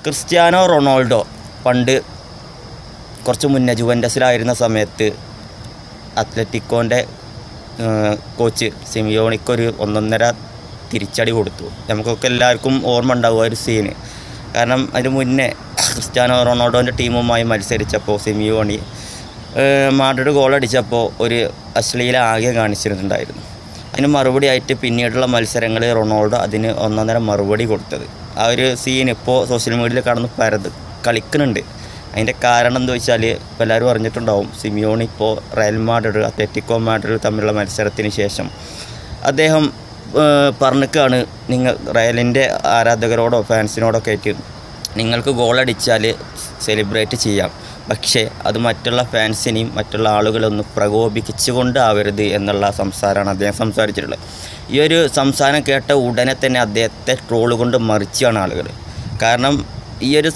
Cristiano Ronaldo പണ്ട് കുറച്ച് മുന്നേ ജുവൻറ്റസിലായിരുന്ന സമയത്ത് അത്ലറ്റിക്കോൻ്റെ കോച്ച് സിമിയോണിക്കൊരു 1.5 തിരിച്ചടി കൊടുത്തു. നമുക്കൊക്കെ എല്ലാവർക്കും ഓർമ്മ ഉണ്ടാവുക ഒരു സീന്. കാരണം അതിന് മുന്നേ ക്രിസ്ത്യാനോ റൊണാൾഡോൻ്റെ ടീമുമായി മത്സരിച്ചപ്പോൾ സിമിയോണി മാഡ്രിഡ് ഗോളടിച്ചപ്പോൾ ഒരു അശ്ലീല ആകെ കാണിച്ചിട്ടുണ്ടായിരുന്നു. അതിന് മറുപടിയായിട്ട് പിന്നീടുള്ള മത്സരങ്ങൾ റൊണാൾഡോ അതിന് 1.5 മറുപടി കൊടുത്തത്. ആ ഒരു സീൻ ഇപ്പോൾ സോഷ്യൽ മീഡിയയിൽ കടന്ന് കളിക്കുന്നുണ്ട്. അതിൻ്റെ കാരണം എന്താ വെച്ചാൽ ഇപ്പോൾ എല്ലാവരും അറിഞ്ഞിട്ടുണ്ടാവും. സിമിയോണി ഇപ്പോൾ റയൽ മാഡ്രിഡ് അത്ലറ്റിക്കോ മാഡ്രിഡ് തമ്മിലുള്ള മത്സരത്തിന് ശേഷം അദ്ദേഹം പറഞ്ഞിക്കാണ്, നിങ്ങൾ റയലിൻ്റെ ആരാധകരോടോ ഫാൻസിനോടൊക്കെ ആയിട്ട് നിങ്ങൾക്ക് ഗോളടിച്ചാൽ സെലിബ്രേറ്റ് ചെയ്യാം, പക്ഷേ അത് മറ്റുള്ള ഫാൻസിനെയും മറ്റുള്ള ആളുകളൊന്നും പ്രകോപിപ്പിച്ചുകൊണ്ടാവരുത് എന്നുള്ള സംസാരമാണ് അദ്ദേഹം സംസാരിച്ചിട്ടുള്ളത്. ഈ ഒരു സംസാരം കേട്ട ഉടനെ തന്നെ അദ്ദേഹത്തെ ട്രോള് കൊണ്ട് മറിച്ചാണ് ആളുകൾ. കാരണം ഈ ഒരു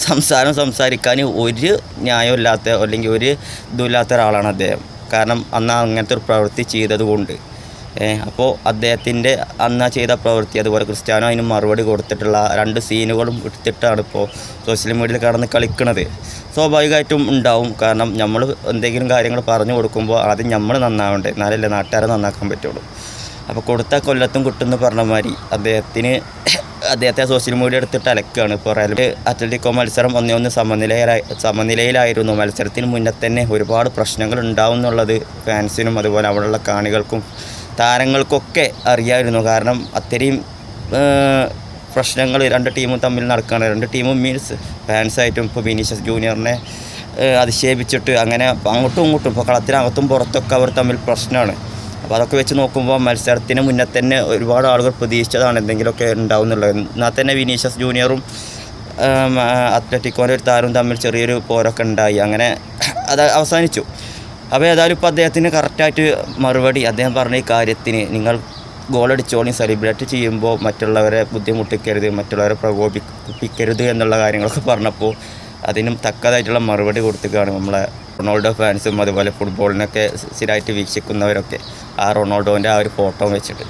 സംസാരിക്കാൻ ഒരു ന്യായമില്ലാത്ത അല്ലെങ്കിൽ ഒരു ഇതുമില്ലാത്ത ഒരാളാണ് അദ്ദേഹം. കാരണം അന്ന് അങ്ങനത്തെ ഒരു പ്രവൃത്തി ചെയ്തതുകൊണ്ട്. അപ്പോൾ അദ്ദേഹത്തിൻ്റെ അന്ന് ചെയ്ത പ്രവൃത്തി, അതുപോലെ ക്രിസ്ത്യാനോ അതിന് മറുപടി കൊടുത്തിട്ടുള്ള 2 സീനുകളും എടുത്തിട്ടാണ് ഇപ്പോൾ സോഷ്യൽ മീഡിയയിൽ കടന്ന് കളിക്കുന്നത്. സ്വാഭാവികമായിട്ടും ഉണ്ടാവും. കാരണം നമ്മൾ എന്തെങ്കിലും കാര്യങ്ങൾ പറഞ്ഞു കൊടുക്കുമ്പോൾ ആദ്യം നമ്മൾ നന്നാവണ്ടേ, എന്നാലല്ലേ നാട്ടുകാരെ നന്നാക്കാൻ പറ്റുള്ളൂ. അപ്പോൾ കൊടുത്ത കൊല്ലത്തും കിട്ടുമെന്ന് പറഞ്ഞ മാതിരി അദ്ദേഹത്തെ സോഷ്യൽ മീഡിയ എടുത്തിട്ട് അലക്കുകയാണ്. ഇപ്പോൾ റയൽ അത്ലറ്റിക്കോ മത്സരം 1-1 സമനിലയിലായിരുന്നു. മത്സരത്തിന് മുന്നേ തന്നെ ഒരുപാട് പ്രശ്നങ്ങൾ ഉണ്ടാവും എന്നുള്ളത് ഫാൻസിനും അതുപോലെ അവിടെയുള്ള കാണികൾക്കും താരങ്ങൾക്കൊക്കെ അറിയാമായിരുന്നു. കാരണം അത്രയും പ്രശ്നങ്ങൾ 2 ടീമും തമ്മിൽ നടക്കുകയാണ്. 2 ടീമും മീൻസ് ഫാൻസായിട്ടും ഇപ്പോൾ വിനീഷ്യസ് ജൂനിയറിനെ അധിക്ഷേപിച്ചിട്ട് അങ്ങനെ അങ്ങോട്ടും ഇങ്ങോട്ടും ഇപ്പോൾ കളത്തിനകത്തും പുറത്തൊക്കെ അവർ തമ്മിൽ പ്രശ്നമാണ്. അപ്പോൾ അതൊക്കെ വെച്ച് നോക്കുമ്പോൾ മത്സരത്തിന് മുന്നേ തന്നെ ഒരുപാട് ആളുകൾ പ്രതീക്ഷിച്ചതാണ് എന്തെങ്കിലുമൊക്കെ ഉണ്ടാവും എന്നുള്ളത്. എന്നാൽ തന്നെ വിനീഷ്യസ് ജൂനിയറും അത്ലറ്റിക്കോൻ്റെ ഒരു താരവും തമ്മിൽ ചെറിയൊരു പോരൊക്കെ ഉണ്ടായി. അങ്ങനെ അത് അവസാനിച്ചു. അപ്പോൾ ഏതായാലും ഇപ്പോൾ അദ്ദേഹത്തിന് കറക്റ്റായിട്ട് മറുപടി അദ്ദേഹം പറഞ്ഞ ഈ കാര്യത്തിന്, നിങ്ങൾ ഗോളടിച്ചോളി, സെലിബ്രേറ്റ് ചെയ്യുമ്പോൾ മറ്റുള്ളവരെ ബുദ്ധിമുട്ടിക്കരുത്, മറ്റുള്ളവരെ പ്രകോപിപ്പിക്കരുത് എന്നുള്ള കാര്യങ്ങളൊക്കെ പറഞ്ഞപ്പോൾ അതിനും തക്കതായിട്ടുള്ള മറുപടി കൊടുത്തുകയാണ് നമ്മളെ റൊണാൾഡോ ഫാൻസും അതുപോലെ ഫുട്ബോളിനൊക്കെ സ്ഥിരമായിട്ട് വീക്ഷിക്കുന്നവരൊക്കെ ആ റൊണാൾഡോൻ്റെ ആ ഒരു ഫോട്ടോ വെച്ചിട്ട്.